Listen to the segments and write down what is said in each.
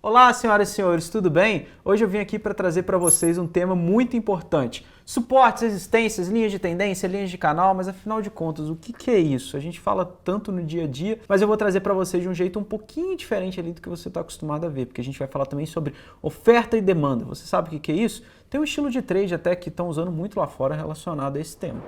Olá, senhoras e senhores, tudo bem? Hoje eu vim aqui para trazer para vocês um tema muito importante. Suportes, resistências, linhas de tendência, linhas de canal, mas afinal de contas, o que é isso? A gente fala tanto no dia a dia, mas eu vou trazer para vocês de um jeito um pouquinho diferente ali do que você está acostumado a ver, porque a gente vai falar também sobre oferta e demanda. Você sabe o que é isso? Tem um estilo de trade até que estão usando muito lá fora relacionado a esse tema.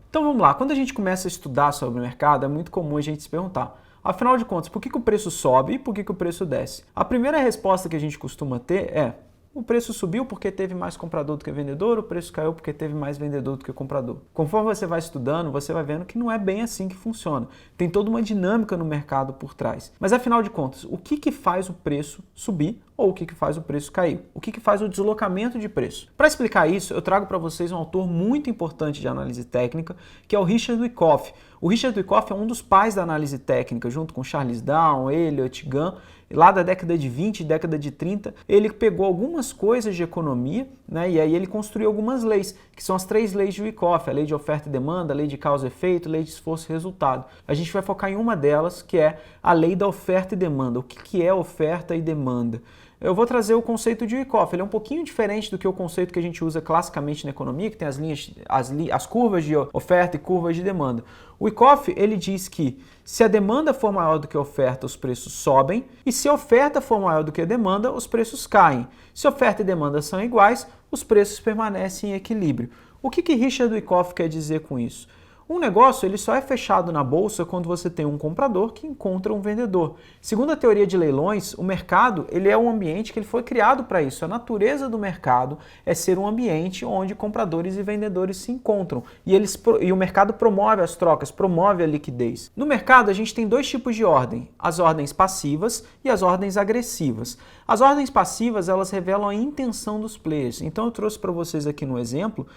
Então vamos lá, quando a gente começa a estudar sobre o mercado, é muito comum a gente se perguntar, afinal de contas, por que o preço sobe e por que o preço desce? A primeira resposta que a gente costuma ter é, o preço subiu porque teve mais comprador do que vendedor, o preço caiu porque teve mais vendedor do que comprador. Conforme você vai estudando, você vai vendo que não é bem assim que funciona. Tem toda uma dinâmica no mercado por trás. Mas afinal de contas, o que faz o preço subir ou o que faz o preço cair? O que faz o deslocamento de preço? Para explicar isso, eu trago para vocês um autor muito importante de análise técnica, que é o Richard Wyckoff. O Richard Wyckoff é um dos pais da análise técnica, junto com Charles Down, Elliott, Gunn. Lá da década de 20, década de 30, ele pegou algumas coisas de economia, né, e aí ele construiu algumas leis, que são as 3 leis de Wyckoff, a lei de oferta e demanda, a lei de causa e efeito, a lei de esforço e resultado. A gente vai focar em uma delas, que é a lei da oferta e demanda. O que é oferta e demanda? Eu vou trazer o conceito de Wyckoff. Ele é um pouquinho diferente do que o conceito que a gente usa classicamente na economia, que tem as curvas de oferta e curvas de demanda. O Wyckoff, ele diz que se a demanda for maior do que a oferta, os preços sobem, e se a oferta for maior do que a demanda, os preços caem. Se oferta e demanda são iguais, os preços permanecem em equilíbrio. O que Richard Wyckoff quer dizer com isso? Um negócio ele só é fechado na bolsa quando você tem um comprador que encontra um vendedor. Segundo a teoria de leilões, o mercado ele é um ambiente que ele foi criado para isso. A natureza do mercado é ser um ambiente onde compradores e vendedores se encontram. E o mercado promove as trocas, promove a liquidez. No mercado a gente tem 2 tipos de ordem, as ordens passivas e as ordens agressivas. As ordens passivas elas revelam a intenção dos players. Então eu trouxe para vocês aqui no exemplo,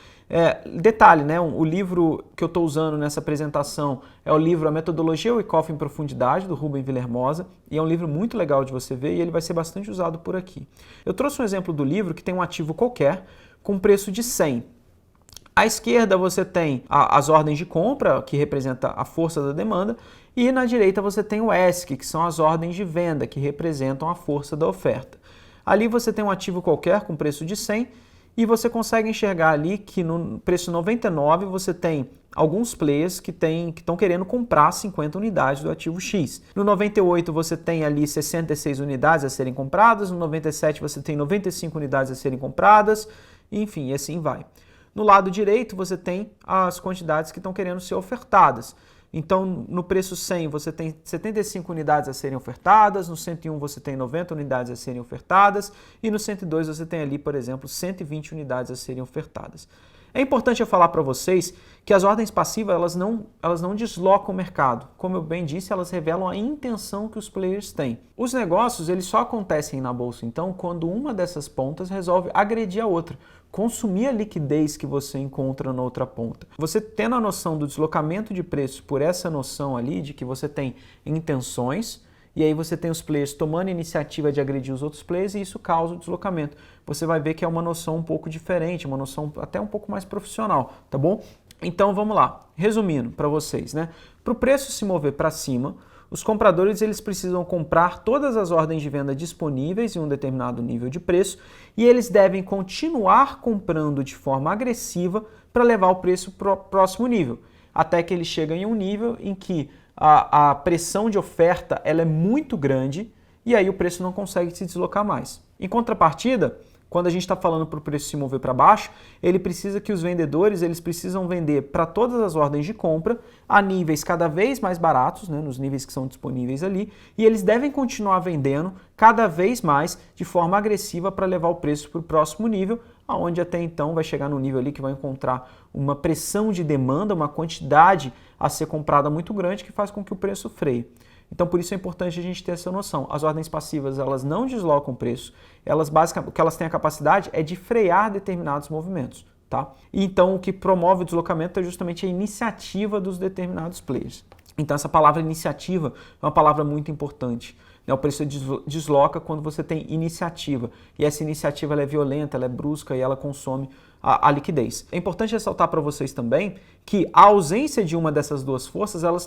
detalhe, né? O livro que eu estou usando nessa apresentação é o livro A Metodologia Wyckoff em Profundidade, do Rubem Vilermosa, e é um livro muito legal de você ver e ele vai ser bastante usado por aqui. Eu trouxe um exemplo do livro que tem um ativo qualquer com preço de 100. À esquerda você tem as ordens de compra, que representa a força da demanda, e na direita você tem o ESC, que são as ordens de venda, que representam a força da oferta. Ali você tem um ativo qualquer com preço de 100, e você consegue enxergar ali que no preço 99 você tem alguns players que estão querendo comprar 50 unidades do ativo X. No 98 você tem ali 66 unidades a serem compradas, no 97 você tem 95 unidades a serem compradas, enfim, e assim vai. No lado direito você tem as quantidades que estão querendo ser ofertadas. Então, no preço 100 você tem 75 unidades a serem ofertadas, no 101 você tem 90 unidades a serem ofertadas e no 102 você tem ali, por exemplo, 120 unidades a serem ofertadas. É importante eu falar para vocês que as ordens passivas elas não deslocam o mercado. Como eu bem disse, elas revelam a intenção que os players têm. Os negócios eles só acontecem na bolsa, então, quando uma dessas pontas resolve agredir a outra, consumir a liquidez que você encontra na outra ponta. Você tendo a noção do deslocamento de preço por essa noção ali de que você tem intenções, e aí você tem os players tomando a iniciativa de agredir os outros players e isso causa o deslocamento. Você vai ver que é uma noção um pouco diferente, uma noção até um pouco mais profissional, tá bom? Então vamos lá, resumindo para vocês, né? Para o preço se mover para cima, os compradores eles precisam comprar todas as ordens de venda disponíveis em um determinado nível de preço e eles devem continuar comprando de forma agressiva para levar o preço para o próximo nível, até que ele chega em um nível em que a pressão de oferta ela é muito grande e aí o preço não consegue se deslocar mais. Em contrapartida, quando a gente está falando para o preço se mover para baixo, ele precisa que os vendedores eles precisam vender para todas as ordens de compra a níveis cada vez mais baratos, né, nos níveis que são disponíveis ali, e eles devem continuar vendendo cada vez mais de forma agressiva para levar o preço para o próximo nível, aonde até então vai chegar no nível ali que vai encontrar uma pressão de demanda, uma quantidade a ser comprada muito grande que faz com que o preço freie. Então, por isso é importante a gente ter essa noção. As ordens passivas, elas não deslocam o preço, elas basicamente, o que elas têm a capacidade é de frear determinados movimentos, tá? E então, o que promove o deslocamento é justamente a iniciativa dos determinados players. Então, essa palavra iniciativa é uma palavra muito importante. O preço desloca quando você tem iniciativa. E essa iniciativa ela é violenta, ela é brusca e ela consome a liquidez. É importante ressaltar para vocês também que a ausência de uma dessas duas forças, ela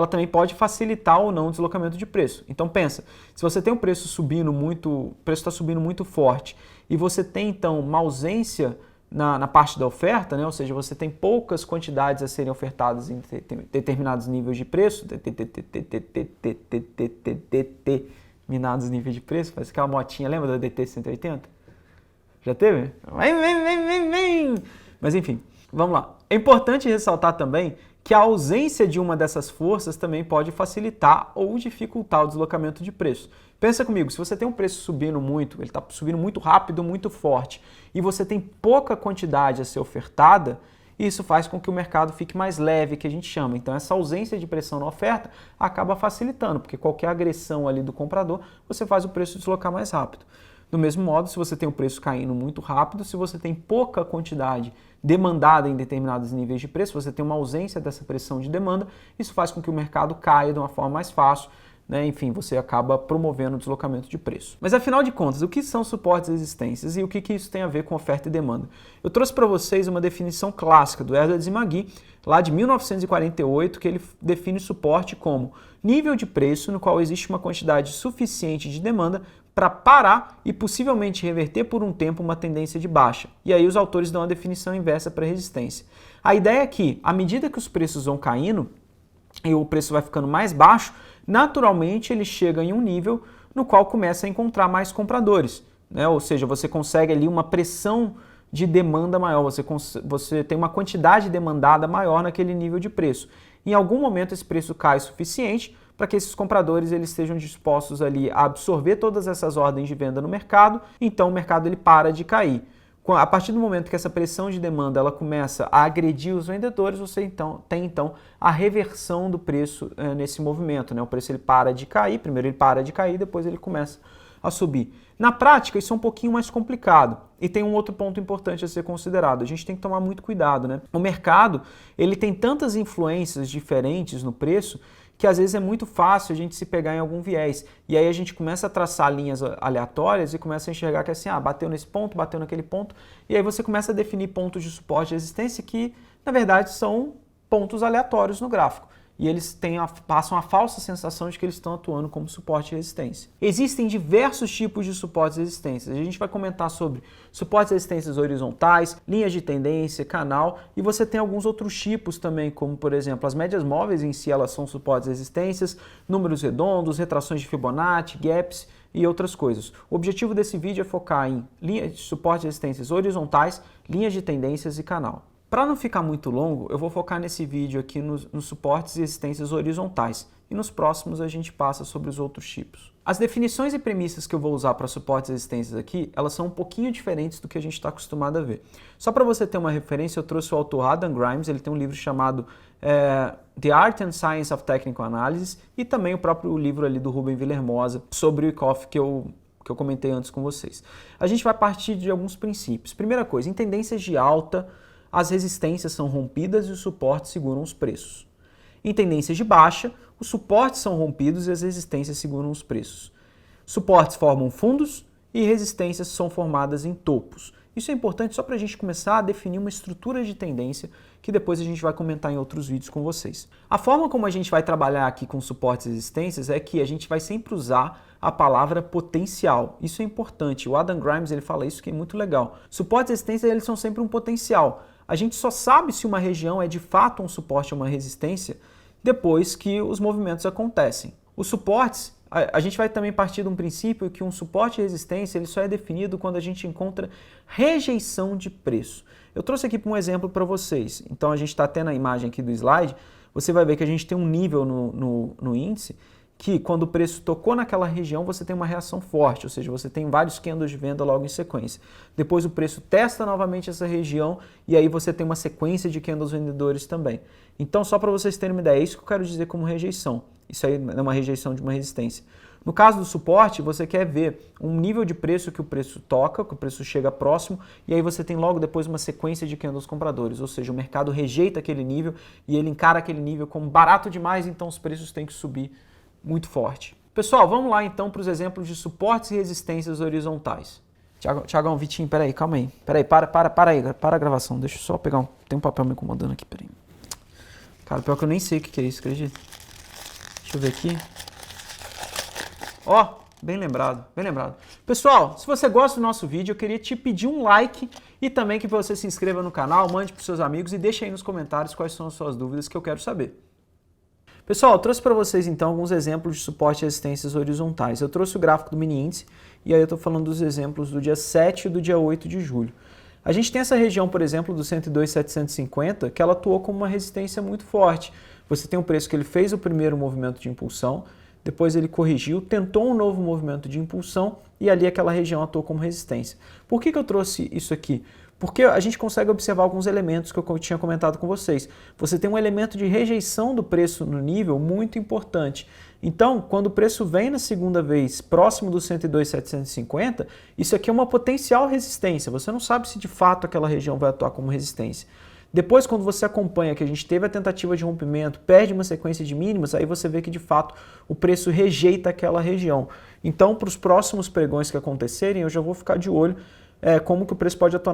também pode facilitar ou não o deslocamento de preço. Então pensa, se você tem um preço subindo muito, o preço está subindo muito forte e você tem então uma ausência na parte da oferta, né? Ou seja, você tem poucas quantidades a serem ofertadas em determinados níveis de preço, determinados níveis de preço, faz aquela motinha, lembra da DT-180? Já teve? Vem! Mas enfim, vamos lá. É importante ressaltar também que a ausência de uma dessas forças também pode facilitar ou dificultar o deslocamento de preço. Pensa comigo, se você tem um preço subindo muito, ele está subindo muito rápido, muito forte, e você tem pouca quantidade a ser ofertada, isso faz com que o mercado fique mais leve, que a gente chama. Então essa ausência de pressão na oferta acaba facilitando, porque qualquer agressão ali do comprador, você faz o preço deslocar mais rápido. Do mesmo modo, se você tem o preço caindo muito rápido, se você tem pouca quantidade demandada em determinados níveis de preço, você tem uma ausência dessa pressão de demanda, isso faz com que o mercado caia de uma forma mais fácil, né? Enfim, você acaba promovendo o deslocamento de preço. Mas afinal de contas, o que são suportes e resistências e o que isso tem a ver com oferta e demanda? Eu trouxe para vocês uma definição clássica do Edwards e Magee, lá de 1948, que ele define suporte como nível de preço no qual existe uma quantidade suficiente de demanda para parar e possivelmente reverter por um tempo uma tendência de baixa. E aí os autores dão a definição inversa para resistência. A ideia é que, à medida que os preços vão caindo e o preço vai ficando mais baixo, naturalmente ele chega em um nível no qual começa a encontrar mais compradores, né? Ou seja, você consegue ali uma pressão de demanda maior, você tem uma quantidade demandada maior naquele nível de preço. Em algum momento esse preço cai o suficiente para que esses compradores eles estejam dispostos ali a absorver todas essas ordens de venda no mercado, então o mercado ele para de cair. A partir do momento que essa pressão de demanda ela começa a agredir os vendedores, você tem a reversão do preço nesse movimento, né? O preço ele para de cair, primeiro ele para de cair, depois ele começa a subir. Na prática, isso é um pouquinho mais complicado e tem um outro ponto importante a ser considerado. A gente tem que tomar muito cuidado, né? O mercado ele tem tantas influências diferentes no preço que às vezes é muito fácil a gente se pegar em algum viés. E aí a gente começa a traçar linhas aleatórias e começa a enxergar que assim, bateu nesse ponto, bateu naquele ponto, e aí você começa a definir pontos de suporte e resistência que, na verdade, são pontos aleatórios no gráfico. E eles passam a falsa sensação de que eles estão atuando como suporte e resistência. Existem diversos tipos de suportes e resistências. A gente vai comentar sobre suportes e resistências horizontais, linhas de tendência, canal, e você tem alguns outros tipos também, como por exemplo, as médias móveis em si, elas são suportes e resistências, números redondos, retrações de Fibonacci, gaps e outras coisas. O objetivo desse vídeo é focar em linhas de suportes e resistências horizontais, linhas de tendências e canal. Para não ficar muito longo, eu vou focar nesse vídeo aqui nos suportes e resistências horizontais e nos próximos a gente passa sobre os outros tipos. As definições e premissas que eu vou usar para suportes e resistências aqui, elas são um pouquinho diferentes do que a gente está acostumado a ver. Só para você ter uma referência, eu trouxe o autor Adam Grimes, ele tem um livro chamado The Art and Science of Technical Analysis e também o próprio livro ali do Rubem Villahermosa sobre o Wyckoff que eu comentei antes com vocês. A gente vai partir de alguns princípios. Primeira coisa, em tendências de alta, as resistências são rompidas e os suportes seguram os preços. Em tendências de baixa, os suportes são rompidos e as resistências seguram os preços. Suportes formam fundos e resistências são formadas em topos. Isso é importante só para a gente começar a definir uma estrutura de tendência que depois a gente vai comentar em outros vídeos com vocês. A forma como a gente vai trabalhar aqui com suportes e resistências é que a gente vai sempre usar a palavra potencial. Isso é importante. O Adam Grimes ele fala isso que é muito legal. Suportes e resistências eles são sempre um potencial. A gente só sabe se uma região é de fato um suporte ou uma resistência depois que os movimentos acontecem. Os suportes, a gente vai também partir de um princípio que um suporte e resistência ele só é definido quando a gente encontra rejeição de preço. Eu trouxe aqui um exemplo para vocês. Então a gente está tendo a imagem aqui do slide, você vai ver que a gente tem um nível no índice que quando o preço tocou naquela região você tem uma reação forte, ou seja, você tem vários candles de venda logo em sequência. Depois o preço testa novamente essa região e aí você tem uma sequência de candles vendedores também. Então só para vocês terem uma ideia, é isso que eu quero dizer como rejeição. Isso aí é uma rejeição de uma resistência. No caso do suporte, você quer ver um nível de preço que o preço toca, que o preço chega próximo, e aí você tem logo depois uma sequência de candles compradores, ou seja, o mercado rejeita aquele nível e ele encara aquele nível como barato demais, então os preços têm que subir muito forte. Pessoal, vamos lá então para os exemplos de suportes e resistências horizontais. Tiagão, Vitinho, peraí, calma aí. Peraí, para a gravação. Deixa eu só pegar tem um papel me incomodando aqui, peraí. Cara, pior que eu nem sei o que é isso, acredita? Deixa eu ver aqui. Ó, bem lembrado, bem lembrado. Pessoal, se você gosta do nosso vídeo, eu queria te pedir um like e também que você se inscreva no canal, mande para os seus amigos e deixe aí nos comentários quais são as suas dúvidas que eu quero saber. Pessoal, eu trouxe para vocês então alguns exemplos de suporte e resistências horizontais. Eu trouxe o gráfico do mini índice e aí eu estou falando dos exemplos do dia 7 e do dia 8 de julho. A gente tem essa região, por exemplo, do 102,750, que ela atuou como uma resistência muito forte. Você tem um preço que ele fez o primeiro movimento de impulsão, depois ele corrigiu, tentou um novo movimento de impulsão e ali aquela região atuou como resistência. Por que eu trouxe isso aqui? Porque a gente consegue observar alguns elementos que eu tinha comentado com vocês. Você tem um elemento de rejeição do preço no nível muito importante. Então, quando o preço vem na segunda vez próximo do 102,750, isso aqui é uma potencial resistência. Você não sabe se de fato aquela região vai atuar como resistência. Depois, quando você acompanha que a gente teve a tentativa de rompimento, perde uma sequência de mínimas, aí você vê que de fato o preço rejeita aquela região. Então, para os próximos pregões que acontecerem, eu já vou ficar de olho como que o preço pode atuar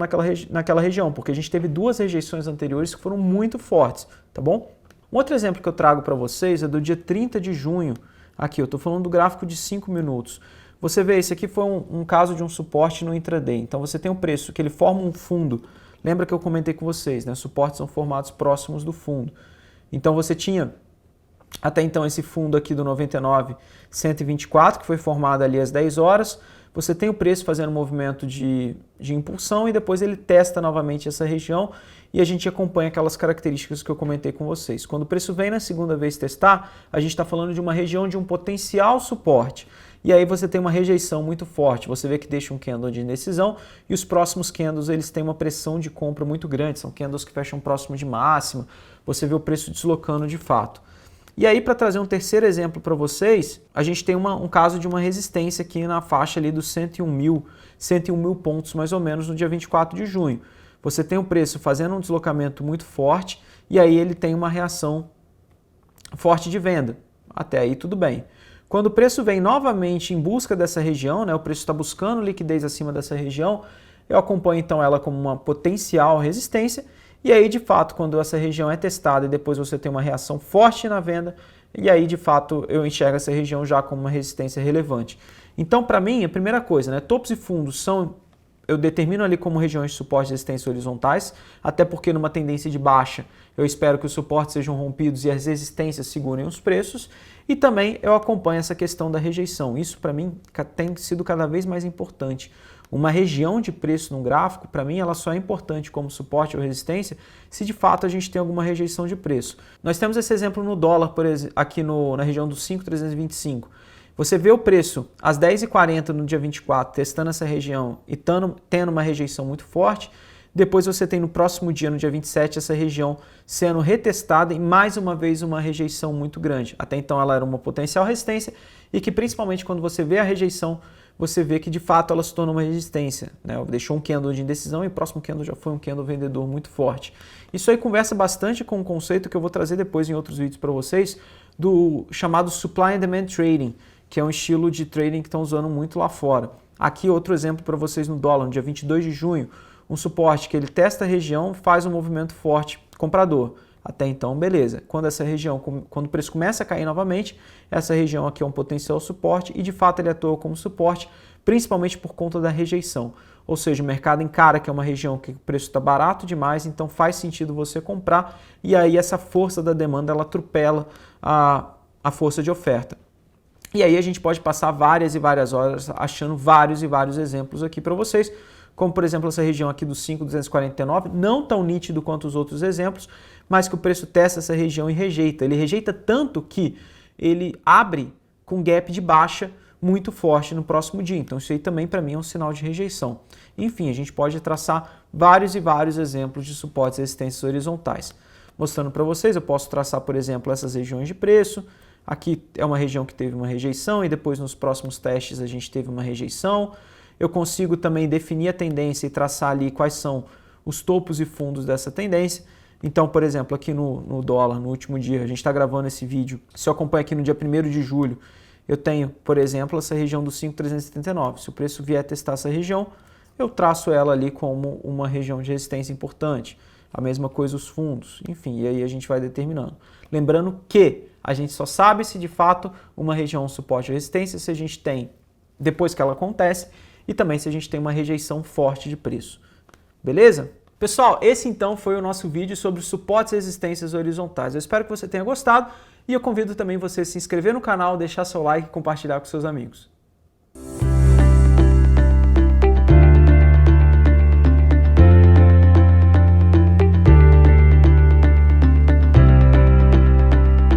naquela região, porque a gente teve duas rejeições anteriores que foram muito fortes, tá bom? Um outro exemplo que eu trago para vocês é do dia 30 de junho. Aqui, eu estou falando do gráfico de 5 minutos. Você vê, esse aqui foi um caso de um suporte no intraday. Então, você tem um preço que ele forma um fundo. Lembra que eu comentei com vocês, né? Suportes são formados próximos do fundo. Então, você tinha até então esse fundo aqui do 99,124, que foi formado ali às 10 horas. Você tem o preço fazendo um movimento de impulsão e depois ele testa novamente essa região e a gente acompanha aquelas características que eu comentei com vocês. Quando o preço vem na segunda vez testar, a gente está falando de uma região de um potencial suporte. E aí você tem uma rejeição muito forte, você vê que deixa um candle de indecisão e os próximos candles eles têm uma pressão de compra muito grande, são candles que fecham próximo de máxima, você vê o preço deslocando de fato. E aí, para trazer um terceiro exemplo para vocês, a gente tem um caso de uma resistência aqui na faixa ali dos 101 mil pontos mais ou menos no dia 24 de junho. Você tem o preço fazendo um deslocamento muito forte e aí ele tem uma reação forte de venda. Até aí tudo bem. Quando o preço vem novamente em busca dessa região, né, o preço está buscando liquidez acima dessa região, eu acompanho então ela como uma potencial resistência. E aí, de fato, quando essa região é testada e depois você tem uma reação forte na venda, e aí, de fato, eu enxergo essa região já como uma resistência relevante. Então, para mim, a primeira coisa, né, topos e fundos eu determino ali como regiões de suporte e resistência horizontais, até porque numa tendência de baixa, eu espero que os suportes sejam rompidos e as resistências segurem os preços, e também eu acompanho essa questão da rejeição. Isso, para mim, tem sido cada vez mais importante. Uma região de preço no gráfico, para mim, ela só é importante como suporte ou resistência se de fato a gente tem alguma rejeição de preço. Nós temos esse exemplo no dólar, por exemplo, aqui na região dos 5,325. Você vê o preço às 10h40 no dia 24, testando essa região e tendo uma rejeição muito forte. Depois você tem no próximo dia, no dia 27, essa região sendo retestada e mais uma vez uma rejeição muito grande. Até então ela era uma potencial resistência e que principalmente quando você vê a rejeição, você vê que de fato ela se tornou uma resistência, né? Deixou um candle de indecisão e o próximo candle já foi um candle vendedor muito forte. Isso aí conversa bastante com um conceito que eu vou trazer depois em outros vídeos para vocês, do chamado Supply and Demand Trading, que é um estilo de trading que estão usando muito lá fora. Aqui outro exemplo para vocês no dólar, no dia 22 de junho, um suporte que ele testa a região, faz um movimento forte comprador. Até então, beleza. Quando o preço começa a cair novamente, essa região aqui é um potencial suporte e de fato ele atua como suporte, principalmente por conta da rejeição. Ou seja, o mercado encara que é uma região que o preço está barato demais, então faz sentido você comprar e aí essa força da demanda ela atropela a força de oferta. E aí a gente pode passar várias e várias horas achando vários e vários exemplos aqui para vocês, como por exemplo essa região aqui dos 5,249, não tão nítido quanto os outros exemplos, mas que o preço testa essa região e rejeita. Ele rejeita tanto que ele abre com gap de baixa muito forte no próximo dia. Então isso aí também para mim é um sinal de rejeição. Enfim, a gente pode traçar vários e vários exemplos de suportes e resistências horizontais. Mostrando para vocês, eu posso traçar, por exemplo, essas regiões de preço. Aqui é uma região que teve uma rejeição e depois nos próximos testes a gente teve uma rejeição. Eu consigo também definir a tendência e traçar ali quais são os topos e fundos dessa tendência. Então, por exemplo, aqui no dólar, no último dia, a gente está gravando esse vídeo. Se eu acompanho aqui no dia 1º de julho, eu tenho, por exemplo, essa região dos 5,379. Se o preço vier testar essa região, eu traço ela ali como uma região de resistência importante. A mesma coisa os fundos, enfim, e aí a gente vai determinando. Lembrando que a gente só sabe se de fato uma região suporte ou resistência se a gente tem, depois que ela acontece, e também se a gente tem uma rejeição forte de preço. Beleza? Pessoal, esse então foi o nosso vídeo sobre suportes e resistências horizontais. Eu espero que você tenha gostado e eu convido também você a se inscrever no canal, deixar seu like e compartilhar com seus amigos.